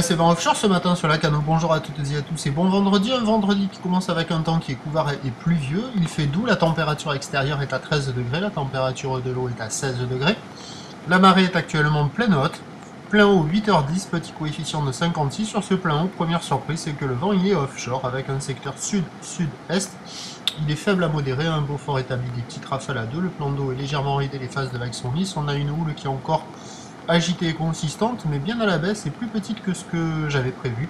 c'est Ben Offshore ce matin sur la Cano. Bonjour à toutes et à tous et bon vendredi. Un vendredi qui commence avec un temps qui est couvert et pluvieux. Il fait doux, la température extérieure est à 13 degrés, la température de l'eau est à 16 degrés. La marée est actuellement pleine haute. Plein haut 8h10, petit coefficient de 56. Sur ce plein haut, première surprise, c'est que le vent il est offshore avec un secteur sud-sud-est. Il est faible à modéré, un beau fort établi des petites rafales à 2. Le plan d'eau est légèrement ridé, les phases de vagues sont lisses. On a une houle qui est encore agitée et consistante, mais bien à la baisse et plus petite que ce que j'avais prévu.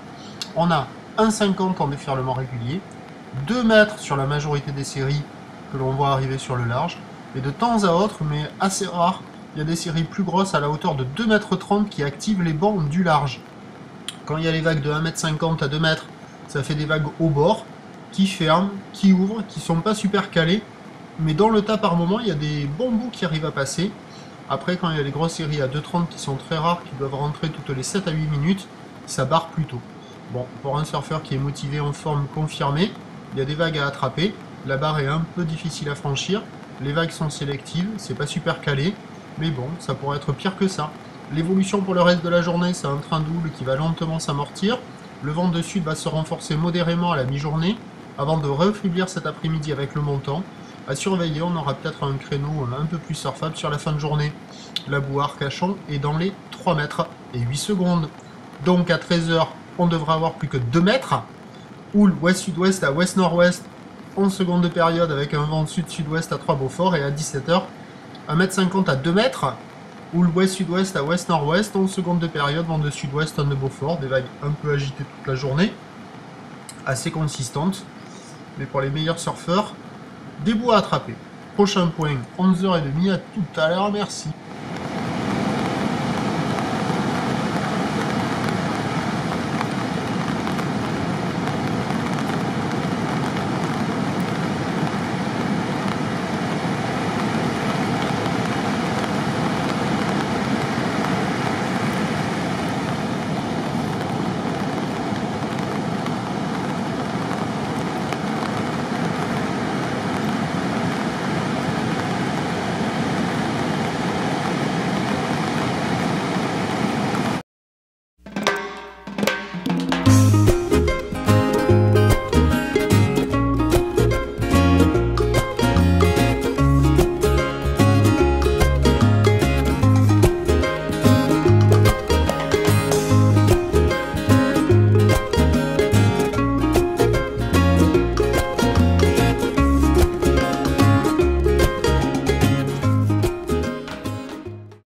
On a 1,50 en déferlement régulier, 2 mètres sur la majorité des séries que l'on voit arriver sur le large, et de temps à autre, mais assez rare, il y a des séries plus grosses à la hauteur de 2,30 m qui activent les bancs du large. Quand il y a les vagues de 1,50 m à 2 mètres, ça fait des vagues au bord, qui ferment, qui ouvrent, qui sont pas super calées, mais dans le tas par moment, il y a des bons bouts qui arrivent à passer. Après, quand il y a les grosses séries à 2,30 qui sont très rares, qui doivent rentrer toutes les 7 à 8 minutes, ça barre plus tôt. Bon, pour un surfeur qui est motivé en forme confirmée, il y a des vagues à attraper, la barre est un peu difficile à franchir, les vagues sont sélectives, c'est pas super calé, mais bon, ça pourrait être pire que ça. L'évolution pour le reste de la journée, c'est un train double qui va lentement s'amortir, le vent de sud va se renforcer modérément à la mi-journée, avant de refaiblir cet après-midi avec le montant. À surveiller, on aura peut-être un créneau un peu plus surfable sur la fin de journée. La boue à Arcachon est dans les 3 mètres et 8 secondes. Donc à 13h, on devra avoir plus que 2 mètres. Houle ouest-sud-ouest à ouest-nord-ouest, 11 secondes de période avec un vent sud-sud-ouest à 3 Beaufort. Et à 17h, 1,50 m à 2 mètres. Houle ouest-sud-ouest à ouest-nord-ouest, 11 secondes de période, vent de sud-ouest, 1 de Beaufort. Des vagues un peu agitées toute la journée, assez consistantes. Mais pour les meilleurs surfeurs, des bouts à attraper. Prochain point, 11h30, à tout à l'heure, merci.